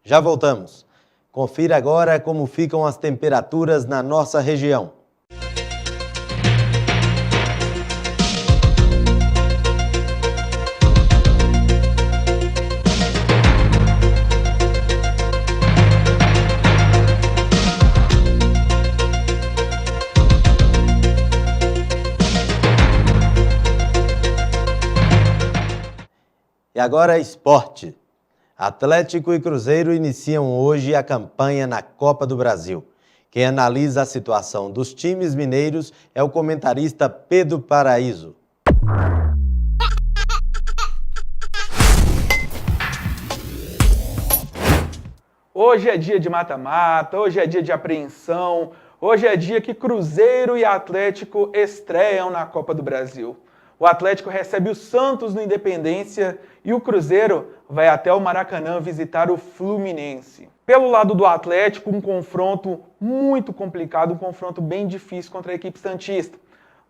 Já voltamos. Confira agora como ficam as temperaturas na nossa região. E agora esporte. Atlético e Cruzeiro iniciam hoje a campanha na Copa do Brasil. Quem analisa a situação dos times mineiros é o comentarista Pedro Paraíso. Hoje é dia de mata-mata, hoje é dia de apreensão, hoje é dia que Cruzeiro e Atlético estreiam na Copa do Brasil. O Atlético recebe o Santos no Independência e o Cruzeiro vai até o Maracanã visitar o Fluminense. Pelo lado do Atlético, um confronto muito complicado, um confronto bem difícil contra a equipe santista.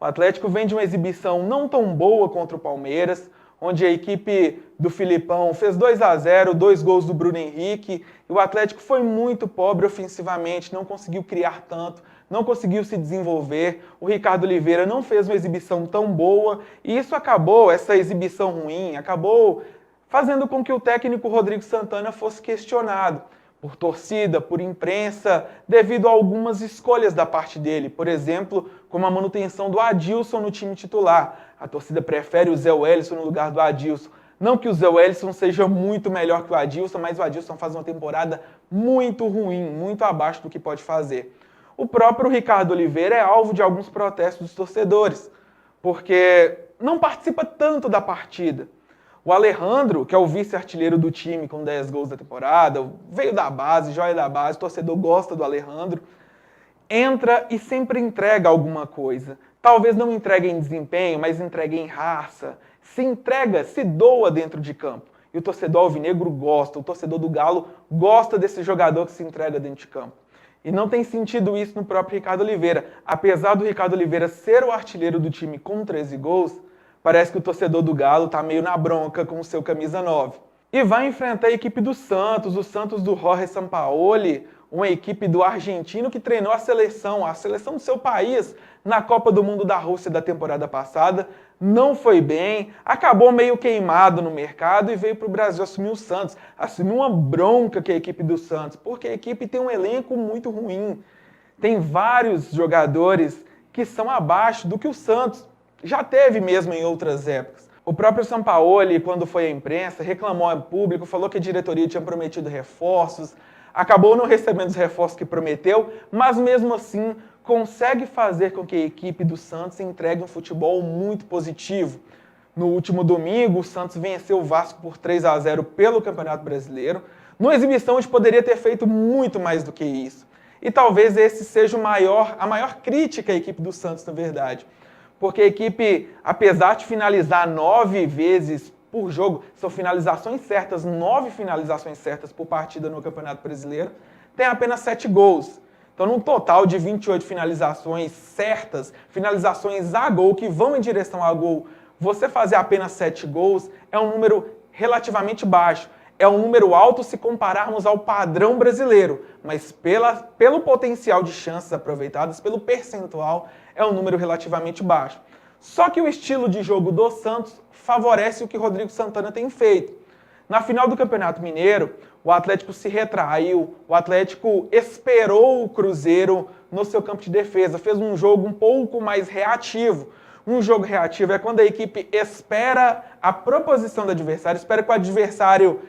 O Atlético vem de uma exibição não tão boa contra o Palmeiras, onde a equipe do Filipão fez 2-0, 2 gols do Bruno Henrique, e o Atlético foi muito pobre ofensivamente, não conseguiu criar tanto, não conseguiu se desenvolver, o Ricardo Oliveira não fez uma exibição tão boa, e isso acabou, essa exibição ruim, acabou fazendo com que o técnico Rodrigo Santana fosse questionado por torcida, por imprensa, devido a algumas escolhas da parte dele, por exemplo, como a manutenção do Adilson no time titular. A torcida prefere o Zé Wellison no lugar do Adilson. Não que o Zé Wellison seja muito melhor que o Adilson, mas o Adilson faz uma temporada muito ruim, muito abaixo do que pode fazer. O próprio Ricardo Oliveira é alvo de alguns protestos dos torcedores, porque não participa tanto da partida. O Alejandro, que é o vice-artilheiro do time com 10 gols da temporada, veio da base, joia da base, o torcedor gosta do Alejandro, entra e sempre entrega alguma coisa. Talvez não entregue em desempenho, mas entregue em raça. Se entrega, se doa dentro de campo. E o torcedor alvinegro gosta, o torcedor do Galo gosta desse jogador que se entrega dentro de campo. E não tem sentido isso no próprio Ricardo Oliveira. Apesar do Ricardo Oliveira ser o artilheiro do time com 13 gols, parece que o torcedor do Galo está meio na bronca com o seu camisa 9. E vai enfrentar a equipe do Santos, o Santos do Jorge Sampaoli, uma equipe do argentino que treinou a seleção do seu país na Copa do Mundo da Rússia da temporada passada. Não foi bem, acabou meio queimado no mercado e veio para o Brasil assumir o Santos. Assumiu uma bronca que é a equipe do Santos, porque a equipe tem um elenco muito ruim. Tem vários jogadores que são abaixo do que o Santos já teve mesmo em outras épocas. O próprio Sampaoli, quando foi à imprensa, reclamou ao público, falou que a diretoria tinha prometido reforços, acabou não recebendo os reforços que prometeu, mas mesmo assim consegue fazer com que a equipe do Santos entregue um futebol muito positivo. No último domingo, o Santos venceu o Vasco por 3-0 pelo Campeonato Brasileiro, numa exibição onde poderia ter feito muito mais do que isso. E talvez esse seja a maior crítica à equipe do Santos, na verdade. Porque a equipe, apesar de finalizar 9 vezes por jogo, são finalizações certas, 9 finalizações certas por partida no Campeonato Brasileiro, tem apenas 7 gols. Então, num total de 28 finalizações certas, finalizações a gol, que vão em direção a gol, você fazer apenas 7 gols é um número relativamente baixo. É um número alto se compararmos ao padrão brasileiro, mas pelo potencial de chances aproveitadas, pelo percentual, é um número relativamente baixo. Só que o estilo de jogo do Santos favorece o que Rodrigo Santana tem feito. Na final do Campeonato Mineiro, o Atlético se retraiu, o Atlético esperou o Cruzeiro no seu campo de defesa, fez um jogo um pouco mais reativo. Um jogo reativo é quando a equipe espera a proposição do adversário, espera que o adversário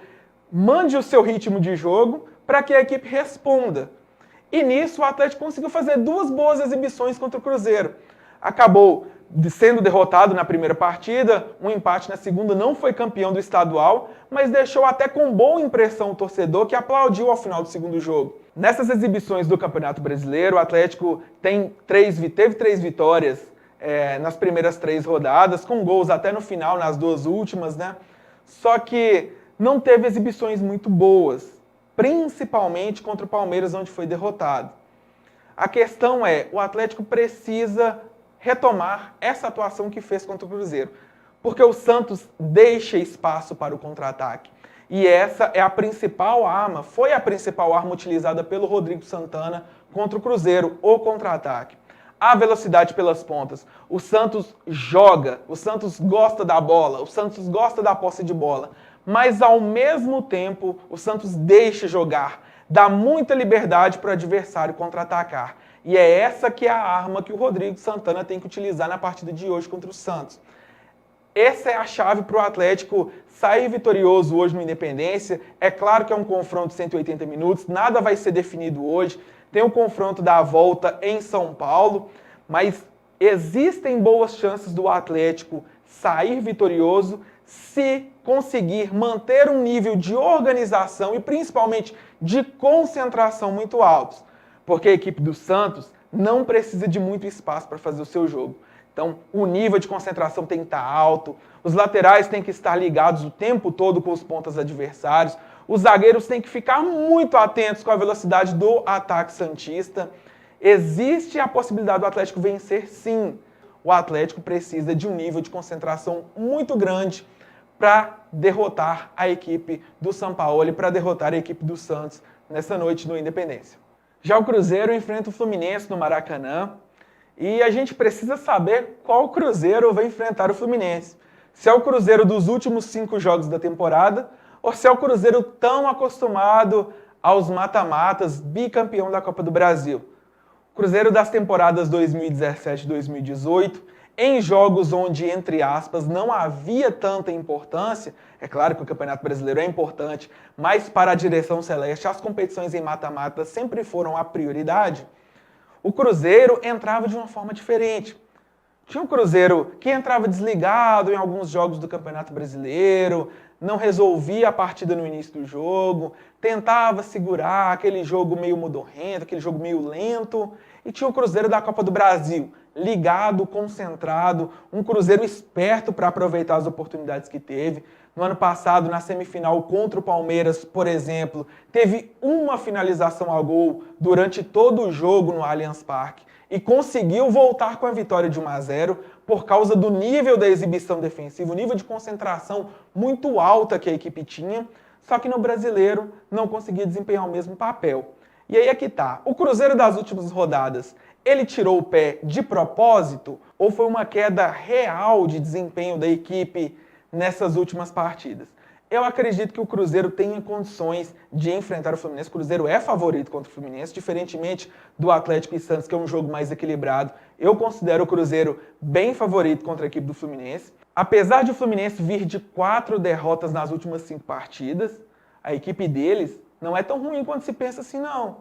mande o seu ritmo de jogo para que a equipe responda. E nisso o Atlético conseguiu fazer 2 boas exibições contra o Cruzeiro. Acabou sendo derrotado na primeira partida, um empate na segunda, não foi campeão do estadual, mas deixou até com boa impressão o torcedor que aplaudiu ao final do segundo jogo. Nessas exibições do Campeonato Brasileiro, o Atlético teve 3 vitórias nas primeiras 3 rodadas, com gols até no final, nas 2 últimas, né? Só que não teve exibições muito boas, principalmente contra o Palmeiras, onde foi derrotado. A questão é, o Atlético precisa retomar essa atuação que fez contra o Cruzeiro, porque o Santos deixa espaço para o contra-ataque. E essa é a principal arma, foi a principal arma utilizada pelo Rodrigo Santana contra o Cruzeiro, o contra-ataque. A velocidade pelas pontas. O Santos joga, o Santos gosta da bola, o Santos gosta da posse de bola. Mas, ao mesmo tempo, o Santos deixa jogar, dá muita liberdade para o adversário contra-atacar. E é essa que é a arma que o Rodrigo Santana tem que utilizar na partida de hoje contra o Santos. Essa é a chave para o Atlético sair vitorioso hoje no Independência. É claro que é um confronto de 180 minutos, nada vai ser definido hoje. Tem o confronto da volta em São Paulo, mas existem boas chances do Atlético sair vitorioso se conseguir manter um nível de organização e principalmente de concentração muito altos. Porque a equipe do Santos não precisa de muito espaço para fazer o seu jogo. Então, o nível de concentração tem que estar alto, os laterais têm que estar ligados o tempo todo com os pontas adversários, os zagueiros têm que ficar muito atentos com a velocidade do ataque santista. Existe a possibilidade do Atlético vencer, sim. O Atlético precisa de um nível de concentração muito grande para derrotar a equipe do Sampaoli, para derrotar a equipe do Santos nessa noite no Independência. Já o Cruzeiro enfrenta o Fluminense no Maracanã. E a gente precisa saber qual Cruzeiro vai enfrentar o Fluminense. Se é o Cruzeiro dos últimos 5 jogos da temporada, ou se é o Cruzeiro tão acostumado aos mata-matas, bicampeão da Copa do Brasil. O Cruzeiro das temporadas 2017 e 2018, em jogos onde, entre aspas, não havia tanta importância, é claro que o Campeonato Brasileiro é importante, mas para a direção celeste, as competições em mata-mata sempre foram a prioridade. O Cruzeiro entrava de uma forma diferente. Tinha um Cruzeiro que entrava desligado em alguns jogos do Campeonato Brasileiro, não resolvia a partida no início do jogo, tentava segurar aquele jogo meio modorrento, aquele jogo meio lento. E tinha o Cruzeiro da Copa do Brasil, ligado, concentrado, um Cruzeiro esperto para aproveitar as oportunidades que teve. No ano passado, na semifinal contra o Palmeiras, por exemplo, teve uma finalização a gol durante todo o jogo no Allianz Parque e conseguiu voltar com a vitória de 1-0 por causa do nível da exibição defensiva, o nível de concentração muito alta que a equipe tinha, só que no Brasileiro não conseguia desempenhar o mesmo papel. E aí é que tá. O Cruzeiro das últimas rodadas, ele tirou o pé de propósito ou foi uma queda real de desempenho da equipe nessas últimas partidas? Eu acredito que o Cruzeiro tenha condições de enfrentar o Fluminense. O Cruzeiro é favorito contra o Fluminense, diferentemente do Atlético e Santos, que é um jogo mais equilibrado. Eu considero o Cruzeiro bem favorito contra a equipe do Fluminense. Apesar de o Fluminense vir de 4 derrotas nas últimas 5 partidas, a equipe deles não é tão ruim quanto se pensa assim, não.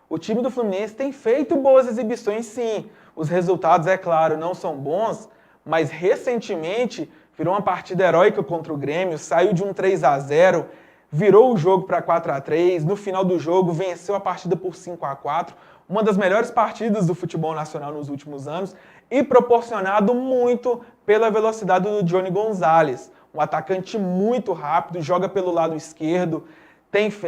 O time do Fluminense tem feito boas exibições, sim. Os resultados, é claro, não são bons, mas recentemente virou uma partida heróica contra o Grêmio, saiu de um 3-0, virou o jogo para 4-3, no final do jogo venceu a partida por 5-4, uma das melhores partidas do futebol nacional nos últimos anos e proporcionado muito pela velocidade do Johnny Gonzalez, um atacante muito rápido, joga pelo lado esquerdo,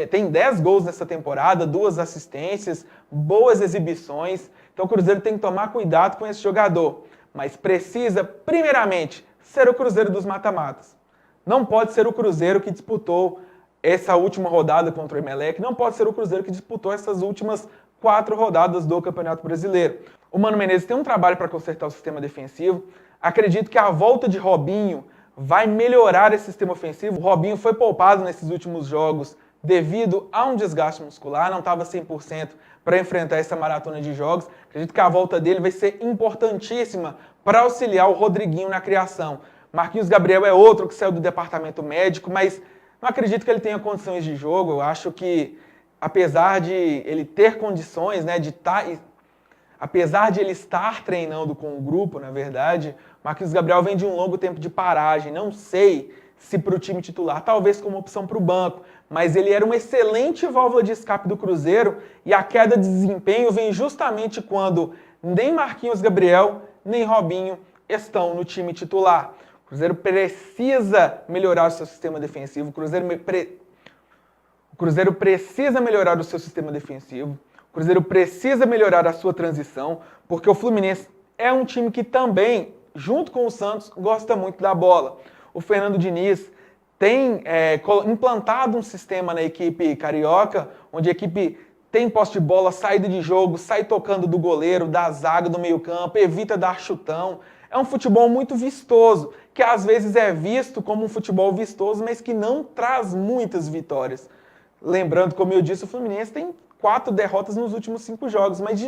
tem 10 gols nessa temporada, 2 assistências, boas exibições, então o Cruzeiro tem que tomar cuidado com esse jogador, mas precisa, primeiramente, ser o Cruzeiro dos mata-matas. Não pode ser o Cruzeiro que disputou essa última rodada contra o Emelec, não pode ser o Cruzeiro que disputou essas últimas 4 rodadas do Campeonato Brasileiro. O Mano Menezes tem um trabalho para consertar o sistema defensivo. Acredito que a volta de Robinho vai melhorar esse sistema ofensivo. O Robinho foi poupado nesses últimos jogos devido a um desgaste muscular, não estava 100% para enfrentar essa maratona de jogos. Acredito que a volta dele vai ser importantíssima para auxiliar o Rodriguinho na criação. Marquinhos Gabriel é outro que saiu do departamento médico, mas não acredito que ele tenha condições de jogo. Eu acho que, apesar de ele ter condições, né, apesar de ele estar treinando com o grupo, na verdade, Marquinhos Gabriel vem de um longo tempo de paragem. Não sei se para o time titular, talvez como opção para o banco, mas ele era uma excelente válvula de escape do Cruzeiro e a queda de desempenho vem justamente quando nem Marquinhos Gabriel, nem Robinho estão no time titular. O Cruzeiro precisa melhorar o seu sistema defensivo, o Cruzeiro precisa melhorar o seu sistema defensivo, o Cruzeiro precisa melhorar a sua transição, porque o Fluminense é um time que também, junto com o Santos, gosta muito da bola. O Fernando Diniz tem implantado um sistema na equipe carioca, onde a equipe tem posse de bola, saída de jogo, sai tocando do goleiro, da zaga, do meio-campo, evita dar chutão. É um futebol muito vistoso, que às vezes é visto como um futebol vistoso, mas que não traz muitas vitórias. Lembrando, como eu disse, o Fluminense tem 4 derrotas nos últimos 5 jogos, mas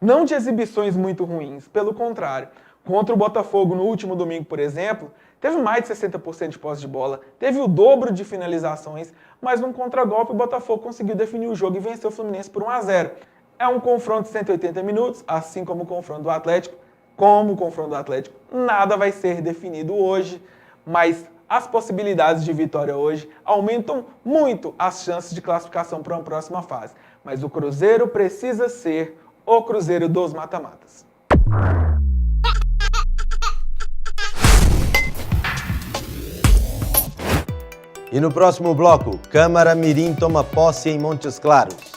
não de exibições muito ruins, pelo contrário. Contra o Botafogo no último domingo, por exemplo, teve mais de 60% de posse de bola, teve o dobro de finalizações, mas num contragolpe o Botafogo conseguiu definir o jogo e venceu o Fluminense por 1-0. É um confronto de 180 minutos, assim como o confronto do Atlético. Como o confronto do Atlético, nada vai ser definido hoje, mas as possibilidades de vitória hoje aumentam muito as chances de classificação para uma próxima fase. Mas o Cruzeiro precisa ser o Cruzeiro dos mata-matas. E no próximo bloco, Câmara Mirim toma posse em Montes Claros.